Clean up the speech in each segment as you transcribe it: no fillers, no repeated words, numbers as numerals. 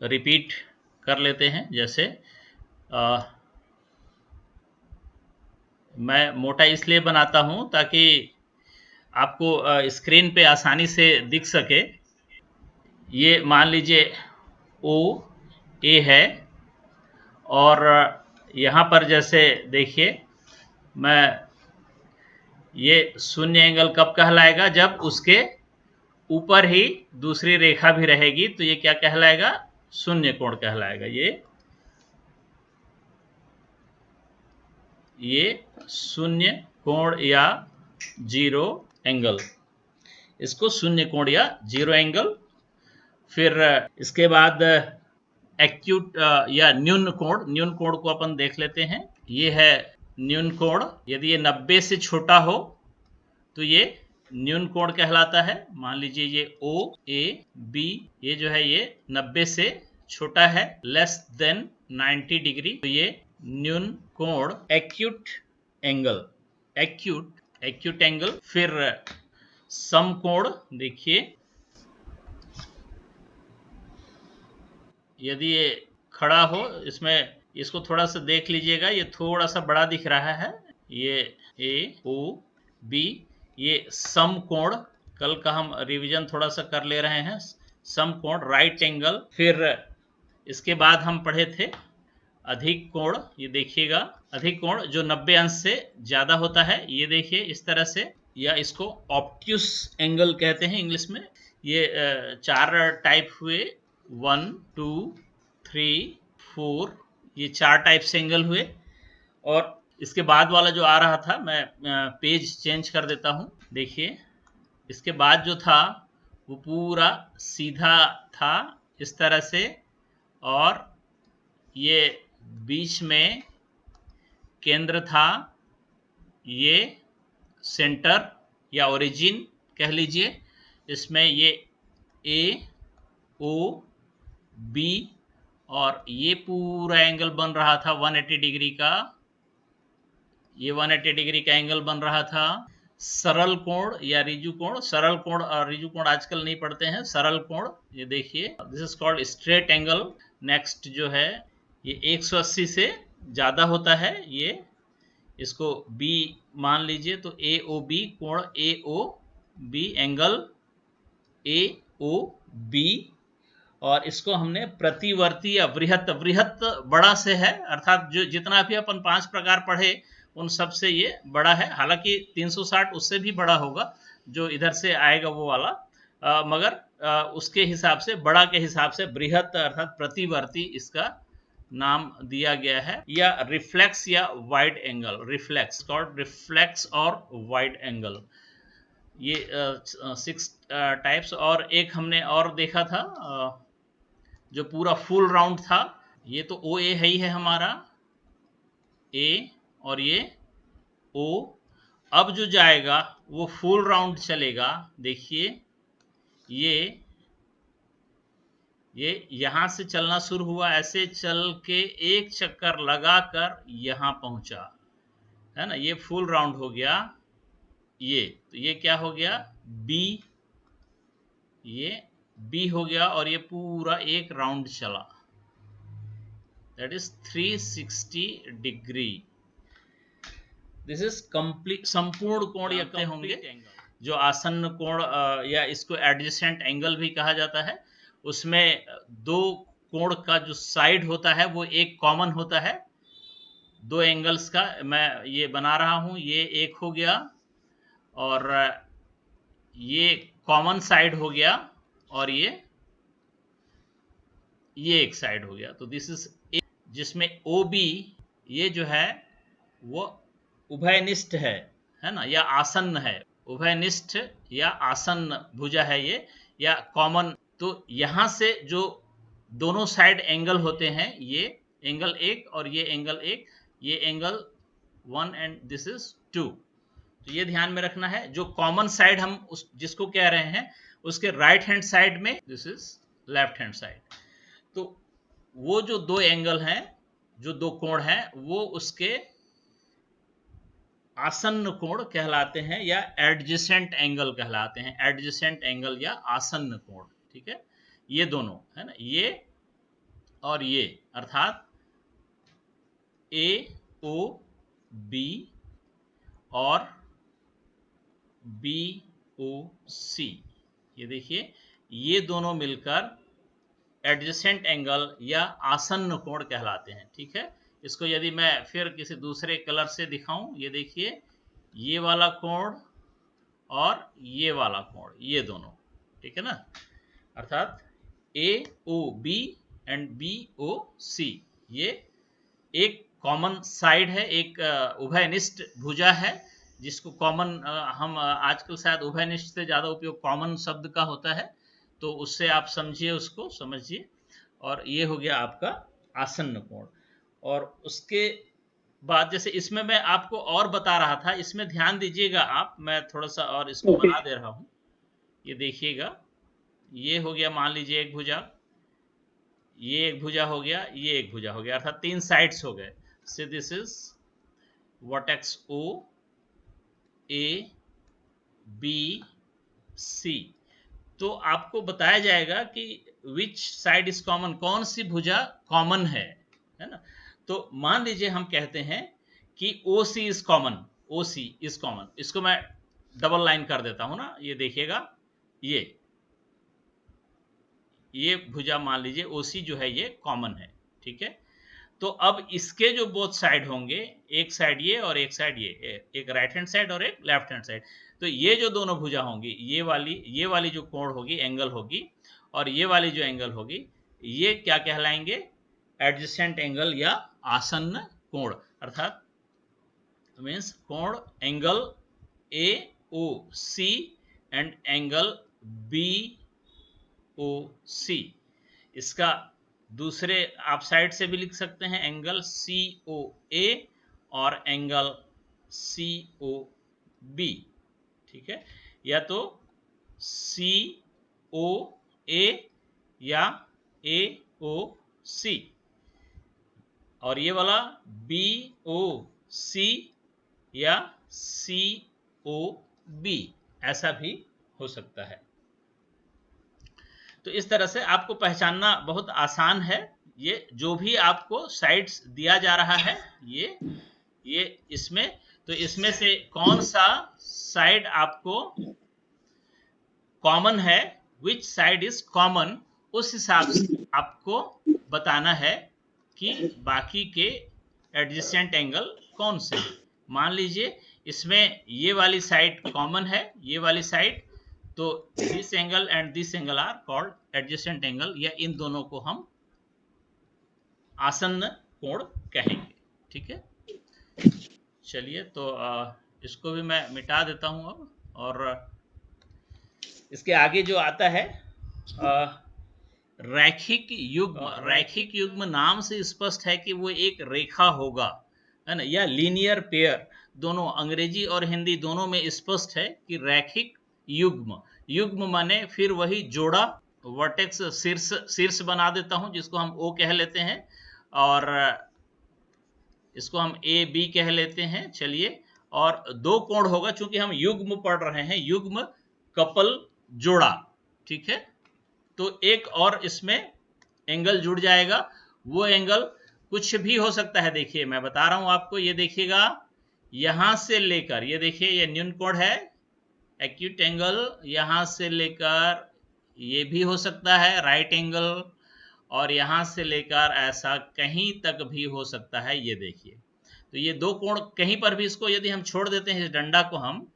Repeat कर लेते हैं। जैसे मैं मोटा इसलिए बनाता हूं ताकि आपको स्क्रीन पे आसानी से दिख सके। ये मान लीजिए ओ ए है, और यहाँ पर जैसे देखिए, मैं ये शून्य एंगल कब कहलाएगा, जब उसके ऊपर ही दूसरी रेखा भी रहेगी, तो ये क्या कहलाएगा, शून्य कोण कहलाएगा। ये शून्य कोण या जीरो एंगल, इसको शून्य कोण या जीरो एंगल। फिर इसके बाद एक्यूट या न्यून कोण को अपन देख लेते हैं। ये है न्यून कोण। यदि ये 90 से छोटा हो तो ये न्यून कोण कहलाता है। मान लीजिए ये ओ ए बी, ये जो है ये 90 से छोटा है, लेस देन 90 डिग्री, तो ये न्यून कोण एक्यूट एंगल। फिर सम कोण देखिए, यदि ये खड़ा हो, इसको थोड़ा सा देख लीजिएगा, ये थोड़ा सा बड़ा दिख रहा है। ये ए ओ बी, ये सम कोण, कल का हम रिवीजन थोड़ा सा कर ले रहे हैं। सम कोण राइट एंगल। फिर इसके बाद हम पढ़े थे अधिक कोण। ये देखिएगा, अधिक कोण जो 90 अंश से ज्यादा होता है, ये देखिए इस तरह से, या इसको ऑब्ट्यूस एंगल कहते हैं इंग्लिश में। ये 4 टाइप हुए, 1 2 3 4, ये 4 टाइप से एंगल हुए। और इसके बाद वाला जो आ रहा था, मैं पेज चेंज कर देता हूं। देखिए, इसके बाद जो था वो पूरा सीधा था इस तरह से, और ये बीच में केंद्र था, ये सेंटर या ओरिजिन कह लीजिए। इसमें ये ए ओ बी, और ये पूरा एंगल बन रहा था 180 डिग्री का। ये 180 डिग्री का एंगल बन रहा था। सरल कोण या रिजु कोण, सरल कोण और रिजु कोण आजकल नहीं पढ़ते हैं, सरल कोण। ये देखिए, this is called straight angle. Next जो है, ये 180 से ज्यादा होता है, ये इसको बी मान लीजिए, तो ए ओ बी कोण, A O B angle A O B. और इसको हमने प्रतिवर्ती या वृहत बड़ा से है, अर्थात जो जितना भी अपन 5 प्रकार पढ़े उन सब से ये बड़ा है। हालांकि 360 उससे भी बड़ा होगा, जो इधर से आएगा वो वाला, मगर उसके हिसाब से, बड़ा के हिसाब से बृहत अर्थात प्रतिवर्ती इसका नाम दिया गया है। या रिफ्लेक्स या wide angle, reflex called reflex और वाइड एंगल। ये 6 टाइप्स। और एक हमने और देखा था, जो पूरा फुल राउंड था। ये तो ओ ए है ही है हमारा, ए, और ये ओ। अब जो जाएगा वो फुल राउंड चलेगा। देखिए, ये यहां से चलना शुरू हुआ, ऐसे चल के एक चक्कर लगाकर यहां पहुंचा, है ना, ये फुल राउंड हो गया। तो ये क्या हो गया, बी, ये बी हो गया, और ये पूरा एक राउंड चला, that is 360 degree. This is complete, संपूर्ण कोण या कहते होंगे, जो आसन्न कोण या इसको एडजेसेंट एंगल भी कहा जाता है। उसमें दो कोण का जो साइड होता है वो एक कॉमन होता है। दो एंगल्स का मैं ये बना रहा हूं, ये एक हो गया, और ये कॉमन साइड हो गया, और ये एक साइड हो गया। तो दिस इज, जिसमें ओ बी ये जो है वो उभयनिष्ठ है ना, या आसन्न है। उभयनिष्ठ या आसन्न भुजा है ये, या कॉमन। तो यहां से जो दोनों साइड एंगल होते हैं, ये एंगल एक और ये एंगल एक, ये एंगल 1 एंड दिस इज 2। तो ये ध्यान में रखना है, जो कॉमन साइड हम जिसको कह रहे हैं, उसके राइट हैंड साइड में this is left hand side. तो वो जो दो एंगल हैं, जो दो कोण हैं, वो उसके आसन्न कोण कहलाते हैं, या एडजेसेंट एंगल कहलाते हैं। एडजेसेंट एंगल या आसन्न कोण, ठीक है, ये दोनों है ना, ये और ये, अर्थात ए ओ बी और बी ओ सी, ये देखिए ये दोनों मिलकर एडजेसेंट एंगल या आसन्न कोण कहलाते हैं। ठीक है, इसको यदि मैं फिर किसी दूसरे कलर से दिखाऊं, ये देखिए ये वाला कोण और ये वाला कोण, ये दोनों, ठीक है ना, अर्थात A O B and B O C, ये एक कॉमन साइड है, एक उभयनिष्ठ भुजा है, जिसको कॉमन हम आजकल शायद उभयनिष्ठ से ज़्यादा उपयोग कॉमन शब्द का होता है, तो उससे आप समझिए, उसको समझिए। और ये हो गया आपका आसन्न कोण। और उसके बाद जैसे इसमें मैं आपको और बता रहा था, इसमें ध्यान दीजिएगा आप, मैं थोड़ा सा और इसको बना दे रहा हूँ, ये देखिएगा, ये हो गया मान लीजिए एक भुजा, ये एक भुजा हो गया, ये एक भुजा हो गया, अर्थात 3 साइड्स हो गए। So this is vertex O A B C. तो आपको बताया जाएगा कि विच साइड इज कॉमन, कौन सी भुजा कॉमन है ना। तो मान लीजिए हम कहते हैं कि O C is common, O C is common, इसको मैं डबल लाइन कर देता हूं ना, ये देखिएगा, ये भुजा मान लीजिए ओ सी जो है ये कॉमन है, ठीक है। तो अब इसके जो बोथ साइड होंगे, एक साइड ये और एक साइड ये, एक राइट हैंड साइड और एक लेफ्ट हैंड साइड, तो ये जो दोनों भुजा होंगी, ये वाली जो कोण होगी, एंगल होगी, और ये वाली जो एंगल होगी, ये क्या कहलाएंगे, एडजेसेंट एंगल या आसन्न कोण, अर्थात मीन्स कोण angle A O C and angle B O C. इसका दूसरे आप साइड से भी लिख सकते हैं, एंगल सी ओ ए और एंगल सी ओ बी, ठीक है, या तो सी ओ ए या ए ओ सी, और ये वाला बी ओ सी या सी ओ बी, ऐसा भी हो सकता है। तो इस तरह से आपको पहचानना बहुत आसान है। ये जो भी आपको साइड्स दिया जा रहा है, ये इसमें, तो इसमें से कौन सा साइड आपको कॉमन है, विच साइड इज कॉमन, उस हिसाब से आपको बताना है कि बाकी के एडजेसेंट एंगल कौन से हैं। मान लीजिए इसमें ये वाली साइड कॉमन है, ये वाली साइड, तो this angle and this angle are called adjacent angle, या इन दोनों को हम आसन्न कोण कहेंगे, ठीक है। चलिए, तो इसको भी मैं मिटा देता हूं अब, और इसके आगे जो आता है रैखिक युग्म। रैखिक युग्म नाम से स्पष्ट है कि वो एक रेखा होगा, है ना, या लीनियर पेयर, दोनों अंग्रेजी और हिंदी दोनों में स्पष्ट है कि रैखिक युग्म, युग्म माने फिर वही जोड़ा, वर्टेक्स शीर्ष बना देता हूं, जिसको हम ओ कह लेते हैं, और इसको हम ए बी कह लेते हैं। चलिए, और दो कोण होगा, चूंकि हम युग्म पढ़ रहे हैं, युग्म कपल जोड़ा, ठीक है, तो एक और इसमें एंगल जुड़ जाएगा, वो एंगल कुछ भी हो सकता है। देखिए मैं बता रहा हूं आपको, ये देखिएगा, यहां से लेकर, ये देखिए ये न्यून कोण है, एक्यूट एंगल, यहां से लेकर ये भी हो सकता है राइट एंगल, और यहां से लेकर ऐसा कहीं तक भी हो सकता है, ये देखिए। तो ये दो कोण कहीं पर भी, इसको यदि हम छोड़ देते हैं, इस डंडा को हम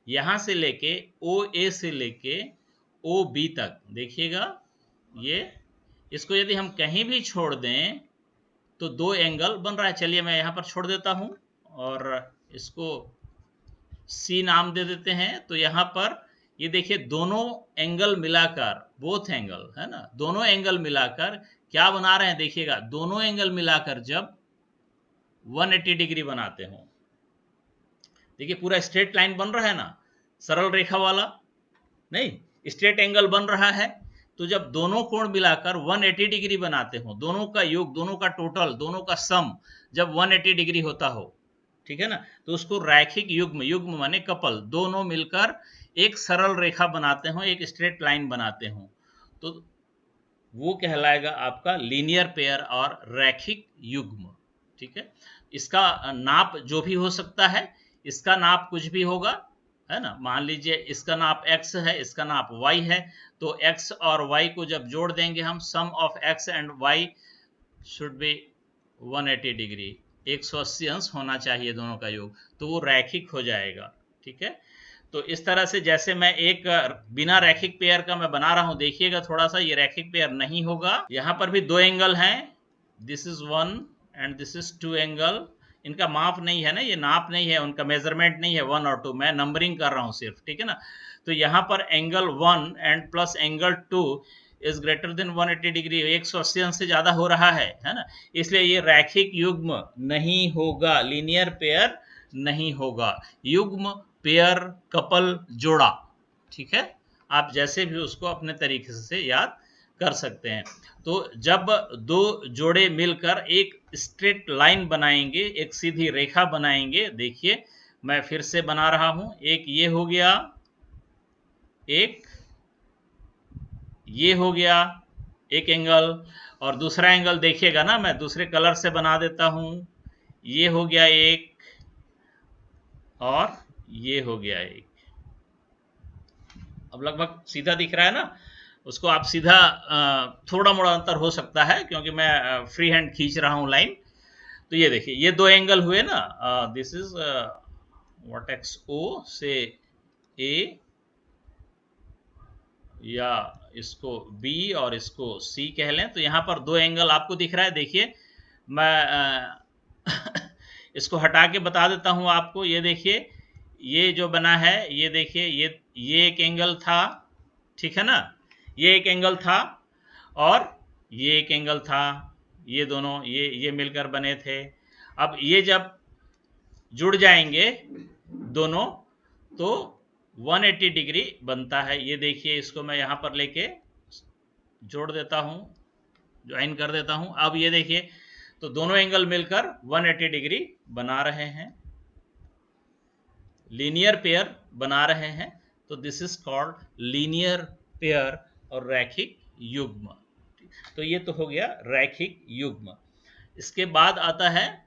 यहां से लेके ओ ए से लेके ओ बी तक, देखिएगा ये, इसको यदि हम कहीं भी छोड़ दें तो दो एंगल बन रहा है। चलिए मैं यहां पर छोड़ देता हूं और इसको सी नाम दे देते हैं। तो यहां पर ये देखिए दोनों एंगल मिलाकर, बोथ एंगल, है ना, दोनों एंगल मिलाकर क्या बना रहे हैं, देखिएगा, दोनों एंगल मिलाकर जब 180 डिग्री बनाते हो, देखिए पूरा स्ट्रेट लाइन बन रहा है ना, सरल रेखा वाला नहीं, स्ट्रेट एंगल बन रहा है। तो जब दोनों कोण मिलाकर 180 डिग्री बनाते हो, दोनों का योग, दोनों का टोटल, दोनों का सम जब 180 डिग्री होता हो, ठीक है ना, तो उसको रैखिक युग्म, युग्म माने कपल, दोनों मिलकर एक सरल रेखा बनाते हो, एक स्ट्रेट लाइन बनाते हो। तो वो कहलाएगा आपका लीनियर पेयर और रैखिक युग्म। ठीक है, इसका नाप जो भी हो सकता है, इसका नाप कुछ भी होगा, है ना। मान लीजिए इसका नाप x है, इसका नाप y है, तो x और y को जब जोड़ देंगे हम, sum of x and y should be 180 degree, 180 अंश होना चाहिए दोनों का योग, तो वो रैखिक हो जाएगा। ठीक है, तो इस तरह से जैसे मैं एक बिना रैखिक पेयर का मैं बना रहा हूं, देखिएगा थोड़ा सा, ये रैखिक पेयर नहीं होगा। यहां पर भी दो एंगल हैं, this is one and this is two angle. इनका माप नहीं है ना, ये नाप नहीं है, उनका मेजरमेंट नहीं है 1 और 2, मैं नंबरिंग कर रहा हूं सिर्फ। ठीक है ना, तो यहां पर angle 1 and plus angle 2 is greater than 180 degree, 180 अंश से ज्यादा हो रहा है ना, इसलिए ये रैखिक युग्म नहीं होगा, लीनियर पेयर नहीं होगा, युग्म, पेयर, कपल, जोड़ा। ठीक है, आप जैसे भी उसको अपने तरीके से याद कर सकते हैं। तो जब दो जोड़े मिलकर एक स्ट्रेट लाइन बनाएंगे, एक सीधी रेखा बनाएंगे, देखिए मैं फिर से बना रहा हूं, एक ये हो गया, एक ये हो गया एक एंगल, और दूसरा एंगल देखिएगा ना, मैं दूसरे कलर से बना देता हूं, ये हो गया एक और ये हो गया एक। अब लगभग सीधा दिख रहा है ना, उसको आप सीधा, थोड़ा मोड़ा अंतर हो सकता है क्योंकि मैं फ्री हैंड खींच रहा हूं लाइन। तो ये देखिए, ये दो एंगल हुए ना, दिस इज वर्टेक्स ओ से ए, या इसको बी और इसको सी कह लें, तो यहां पर दो एंगल आपको दिख रहा है। देखिए मैं इसको हटा के बता देता हूं आपको, ये देखिए ये जो बना है, ये देखिए ये एक एंगल था, ठीक है ना, ये एक एंगल था और ये एक एंगल था, ये दोनों ये मिलकर बने थे। अब ये जब जुड़ जाएंगे दोनों तो 180 डिग्री बनता है। ये देखिए, इसको मैं यहां पर लेके जोड़ देता हूं, ज्वाइन कर देता हूं। अब ये देखिए, तो दोनों एंगल मिलकर 180 डिग्री बना रहे हैं, लीनियर पेयर बना रहे हैं, तो this is called linear pair और रैखिक युग्म। तो ये तो हो गया रैखिक युग्म। इसके बाद आता है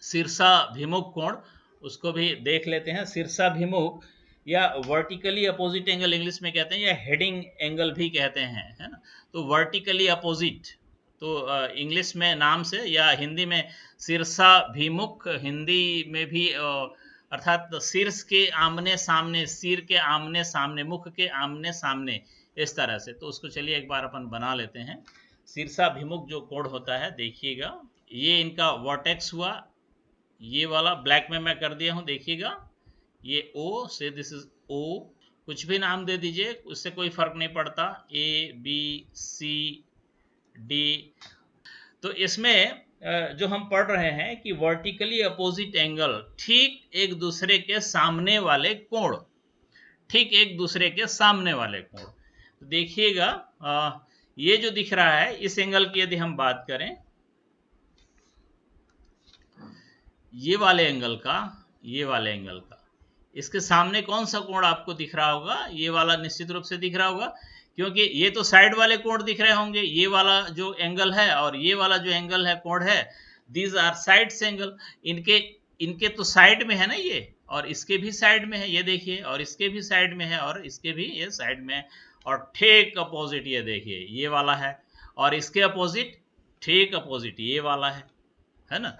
शीर्षाभिमुख कोण, उसको भी देख लेते हैं। शीर्षाभिमुख या वर्टिकली अपोजिट एंगल इंग्लिश में कहते हैं, या हेडिंग एंगल भी कहते हैं, है ना। तो वर्टिकली अपोजिट, तो इंग्लिश में नाम से, या हिंदी में शीर्षाभिमुख, हिंदी में भी अर्थात शीर्ष के आमने सामने, सिर के आमने सामने, मुख के आमने सामने, इस तरह से। तो उसको चलिए एक बार अपन बना लेते हैं। शीर्षाभिमुख जो कोण होता है, देखिएगा ये इनका वर्टेक्स हुआ, ये वाला ब्लैक में मैं कर दिया हूं, देखिएगा ये O से, दिस इज O, कुछ भी नाम दे दीजिए, उससे कोई फर्क नहीं पड़ता, A B C D। तो इसमें जो हम पढ़ रहे हैं कि वर्टिकली अपोजिट एंगल, ठीक एक दूसरे के सामने वाले कोण, ठीक एक दूसरे के सामने वाले कोण। तो देखिएगा ये जो दिख रहा है, इस एंगल की यदि हम बात करें, ये वाले एंगल का, ये वाले एंगल का, इसके सामने कौन सा कोण आपको दिख रहा होगा? ये वाला निश्चित रूप से दिख रहा होगा, क्योंकि ये तो साइड वाले कोण दिख रहे होंगे, ये वाला जो एंगल है और ये वाला जो एंगल है, कोण है, दीज आर साइड्स एंगल। इनके तो साइड में है ना ये, और इसके भी साइड में है, ये देखिए, और इसके भी साइड में है, और इसके भी ये साइड में है, और ठीक अपोजिट ये देखिए ये वाला है, और इसके अपोजिट, ठीक अपोजिट ये वाला है ना।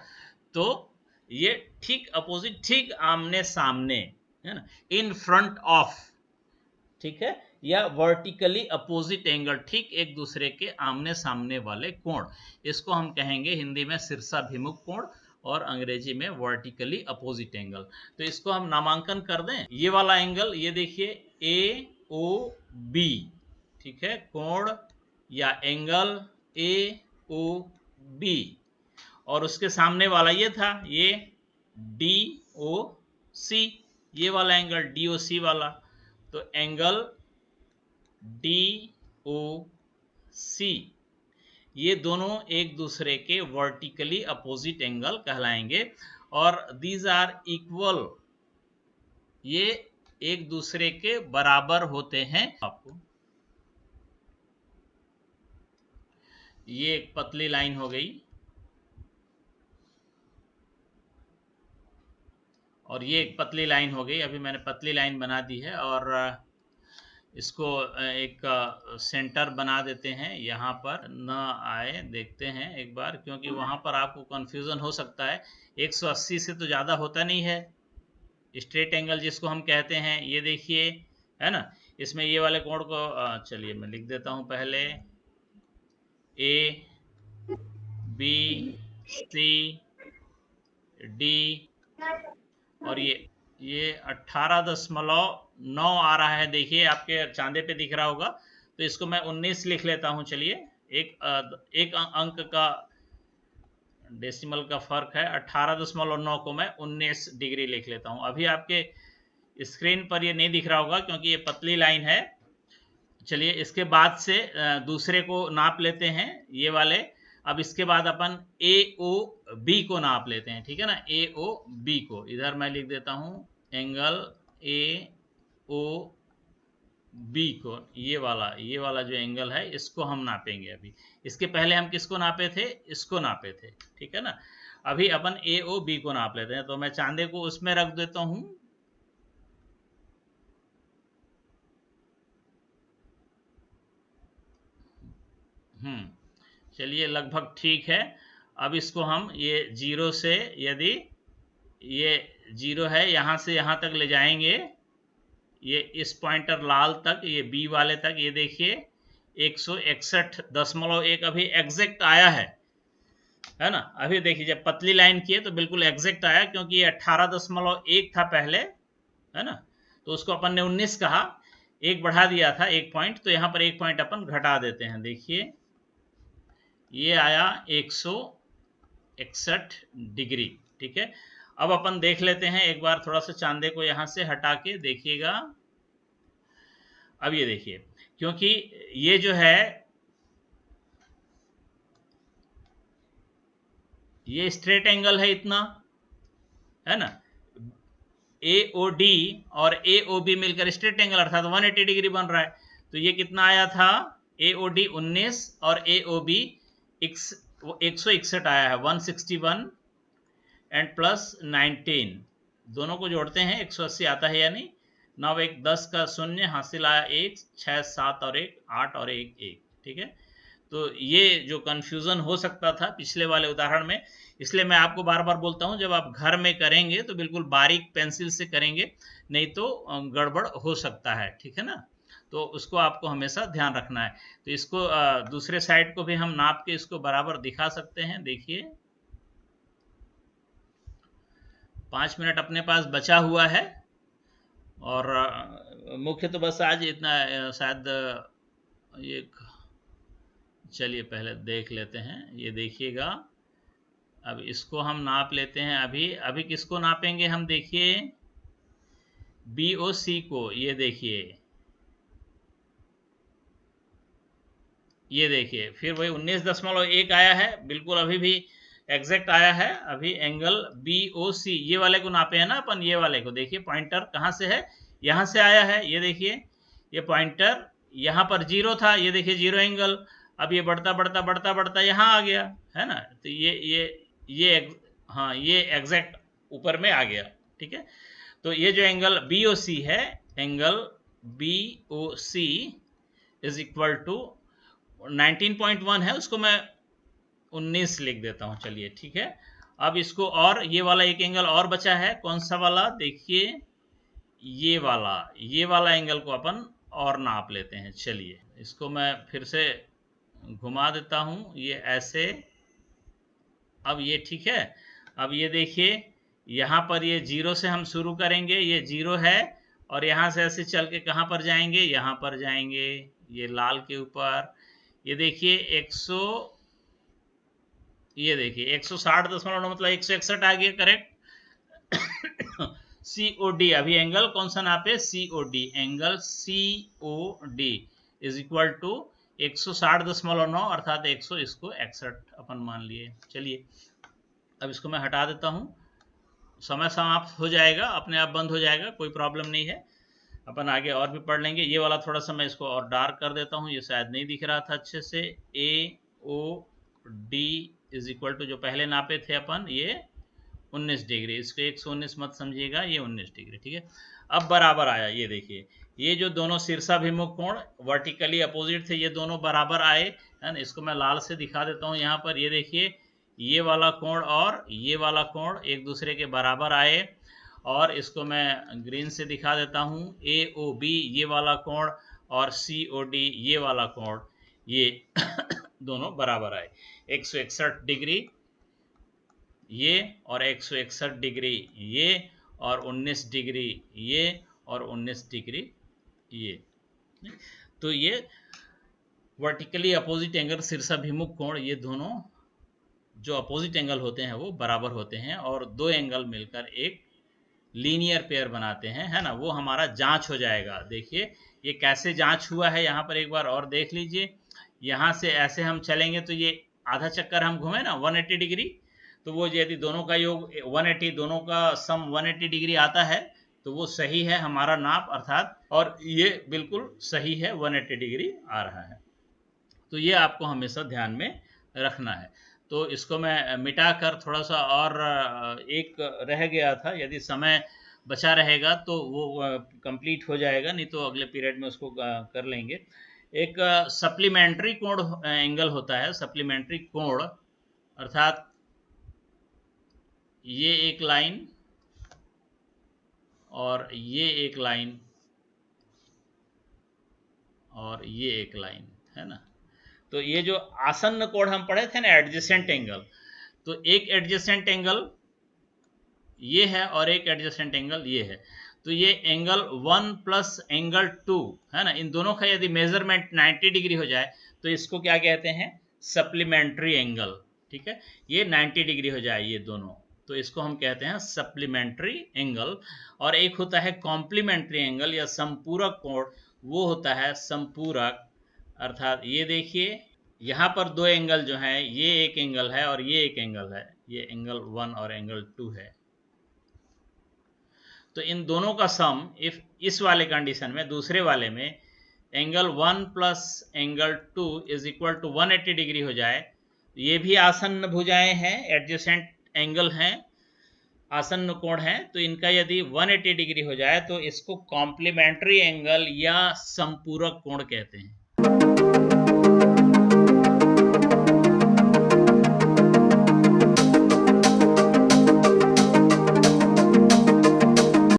तो ये ठीक अपोजिट, ठीक आमने सामने, है ना, इन फ्रंट ऑफ, ठीक है, या वर्टिकली अपोजिट एंगल, ठीक एक दूसरे के आमने सामने वाले कोण, इसको हम कहेंगे हिंदी में शीर्षाभिमुख कोण और अंग्रेजी में वर्टिकली अपोजिट एंगल। तो इसको हम नामांकन कर दें, ये वाला एंगल, ये देखिए AOB, ठीक है, कोण या एंगल AOB, और उसके सामने वाला ये था, ये DOC, ये वाला एंगल DOC वाला, तो एंगल DOC, ये दोनों एक दूसरे के वर्टिकली अपोजिट एंगल कहलाएंगे, और दीज आर इक्वल, ये एक दूसरे के बराबर होते हैं। आपको ये एक पतली लाइन हो गई और ये एक पतली लाइन हो गई। अभी मैंने पतली लाइन बना दी है और इसको एक सेंटर बना देते हैं, यहाँ पर न आए, देखते हैं एक बार, क्योंकि वहाँ पर आपको कंफ्यूजन हो सकता है। 180 से तो ज़्यादा होता नहीं है स्ट्रेट एंगल जिसको हम कहते हैं। ये देखिए, है ना, इसमें ये वाले कोण को चलिए मैं लिख देता हूँ पहले, ए बी सी डी, और ये 18.9 आ रहा है। देखिए आपके चांदे पे दिख रहा होगा, तो इसको मैं 19 लिख लेता हूँ। चलिए, एक अंक का डेसिमल का फर्क है। 18.9 को मैं 19 डिग्री लिख लेता हूँ। अभी आपके स्क्रीन पर ये नहीं दिख रहा होगा क्योंकि ये पतली लाइन है। चलिए, इसके बाद से दूसरे को नाप लेते हैं, ये वाले। अब इसके बाद अपन ए ओ बी को नाप लेते हैं, ठीक है ना। ए ओ बी को इधर मैं लिख देता हूं, एंगल ए ओ बी को, ये वाला जो एंगल है इसको हम नापेंगे। अभी इसके पहले हम किसको नापे थे, इसको नापे थे, ठीक है ना। अभी अपन ए ओ बी को नाप लेते हैं, तो मैं चांदे को उसमें रख देता हूं। चलिए, लगभग ठीक है। अब इसको हम ये जीरो से, यदि ये जीरो है, यहाँ से यहाँ तक ले जाएंगे, ये इस पॉइंटर लाल तक, ये बी वाले तक, ये देखिए 161.1 अभी एग्जैक्ट आया है ना। अभी देखिए, जब पतली लाइन की है तो बिल्कुल एग्जैक्ट आया, क्योंकि ये 18.1 था पहले, है ना। तो उसको अपन ने 19 कहा, एक बढ़ा दिया था एक पॉइंट, तो यहाँ पर एक पॉइंट अपन घटा देते हैं। देखिए, ये आया 161 डिग्री, ठीक है। अब अपन देख लेते हैं एक बार, थोड़ा सा चांदे को यहां से हटा के देखिएगा। अब ये देखिए, क्योंकि ये जो है, ये स्ट्रेट एंगल है इतना, है ना। ए ओ डी और ए ओ बी मिलकर स्ट्रेट एंगल अर्थात 180 डिग्री बन रहा है। तो ये कितना आया था, ए ओ डी 19 और ए ओ बी 161 आया है, 161 एंड प्लस 19, दोनों को जोड़ते हैं 180 आता है या नहीं। 9 1 10 का शून्य, हासिल आया 1, 6 7 और 1 8 और 1 1, ठीक है। तो ये जो कंफ्यूजन हो सकता था पिछले वाले उदाहरण में, इसलिए मैं आपको बार बार बोलता हूं, जब आप घर में करेंगे तो बिल्कुल बारीक पेंसिल से करेंगे, नहीं तो गड़बड़ हो सकता है, ठीक है ना। तो उसको आपको हमेशा ध्यान रखना है। तो इसको दूसरे साइड को भी हम नाप के इसको बराबर दिखा सकते हैं। देखिए, 5 मिनट अपने पास बचा हुआ है, और मुख्य तो बस आज इतना शायद ये, चलिए पहले देख लेते हैं। ये देखिएगा, अब इसको हम नाप लेते हैं। अभी किसको नापेंगे हम, देखिए बी ओ सी को। ये देखिए फिर वही 19.1 आया है, बिल्कुल अभी भी एग्जैक्ट आया है। अभी एंगल बी ओ सी, ये वाले को नापे हैं ना अपन, ये वाले को देखिए, पॉइंटर कहाँ से है, यहाँ से आया है। ये देखिए, ये पॉइंटर यहाँ पर जीरो था, ये देखिए जीरो एंगल। अब ये बढ़ता बढ़ता बढ़ता बढ़ता यहाँ आ गया, है ना। तो ये हाँ, ये एग्जैक्ट ऊपर में आ गया, ठीक है। तो ये जो एंगल बी ओ सी है, angle B O C is equal to 19.1 है, उसको मैं 19 लिख देता हूं। चलिए, ठीक है। अब इसको, और ये वाला एक एंगल और बचा है, कौन सा वाला, देखिए ये वाला एंगल को अपन और नाप लेते हैं। चलिए, इसको मैं फिर से घुमा देता हूं, ये ऐसे। अब ये ठीक है। अब ये देखिए, यहाँ पर ये जीरो से हम शुरू करेंगे, ये जीरो है, और यहाँ से ऐसे चल के कहाँ पर जाएंगे, यहाँ पर जाएंगे, ये लाल के ऊपर। ये देखिए 160.9 मतलब 161 आ गया, करेक्ट। सी ओ डी, अभी एंगल कौन सा नापे, C O D, angle C O D is equal to 160.9 अर्थात 100, इसको 61 अपन मान लिए। चलिए, अब इसको मैं हटा देता हूँ, समय समाप्त हो जाएगा, अपने आप बंद हो जाएगा, कोई प्रॉब्लम नहीं है। अपन आगे और भी पढ़ लेंगे। ये वाला थोड़ा सा मैं इसको और डार्क कर देता हूँ, ये शायद नहीं दिख रहा था अच्छे से। A O D is equal to जो पहले नापे थे अपन ये 19 डिग्री, इसको 119 मत समझिएगा, ये 19 डिग्री, ठीक है। अब बराबर आया, ये देखिए ये जो दोनों शीर्षाभिमुख कोण वर्टिकली अपोजिट थे ये दोनों बराबर आए, है ना। इसको मैं लाल से दिखा देता हूँ यहाँ पर, ये देखिए ये वाला कोण और ये वाला कोण एक दूसरे के बराबर आए, और इसको मैं ग्रीन से दिखा देता हूँ, ए ओ बी ये वाला कोण और सी ओ डी ये वाला कोण ये दोनों बराबर आए, 161 डिग्री ये और 161 डिग्री ये और 19 डिग्री ये और 19 डिग्री ये। तो ये वर्टिकली अपोजिट एंगल शीर्षाभिमुख कोण ये दोनों जो अपोजिट एंगल होते हैं वो बराबर होते हैं, और दो एंगल मिलकर एक लीनियर पेयर बनाते हैं, है ना। वो हमारा जांच हो जाएगा। देखिए ये कैसे जांच हुआ है, यहाँ पर एक बार और देख लीजिए। यहाँ से ऐसे हम चलेंगे तो ये आधा चक्कर हम घूमे ना 180 डिग्री, तो वो यदि दोनों का योग 180 दोनों का सम 180 डिग्री आता है तो वो सही है हमारा नाप अर्थात, और ये बिल्कुल सही है 180 डिग्री आ रहा है। तो ये आपको हमेशा ध्यान में रखना है। तो इसको मैं मिटा कर थोड़ा सा और एक रह गया था, यदि समय बचा रहेगा तो वो कंप्लीट हो जाएगा, नहीं तो अगले पीरियड में उसको कर लेंगे। एक सप्लीमेंट्री कोण एंगल होता है, सप्लीमेंट्री कोण अर्थात ये एक लाइन और ये एक लाइन और ये एक लाइन, है ना। तो ये जो आसन्न कोण हम पढ़े थे ना एडजेसेंट एंगल, तो एक एडजेसेंट एंगल ये है और एक एडजेसेंट एंगल ये है। तो ये एंगल 1 प्लस एंगल 2 है ना, इन दोनों का यदि मेजरमेंट 90 डिग्री हो जाए तो इसको क्या कहते हैं, सप्लीमेंट्री एंगल, ठीक है। ये 90 डिग्री हो जाए ये दोनों, तो इसको हम कहते हैं सप्लीमेंट्री एंगल। और एक होता है कॉम्प्लीमेंट्री एंगल या संपूरक कोण, वो होता है संपूरक, अर्थात ये देखिए यहाँ पर दो एंगल जो हैं, ये एक एंगल है और ये एक एंगल है, ये एंगल 1 और एंगल 2 है। तो इन दोनों का सम इफ इस वाले कंडीशन में, दूसरे वाले में angle 1 plus angle 2 is equal to 180 degree हो जाए, ये भी आसन्न भुजाएं हैं, एडजेसेंट एंगल हैं, आसन्न कोण है, तो इनका यदि 180 डिग्री हो जाए तो इसको कॉम्प्लीमेंट्री एंगल या संपूरक कोण कहते हैं।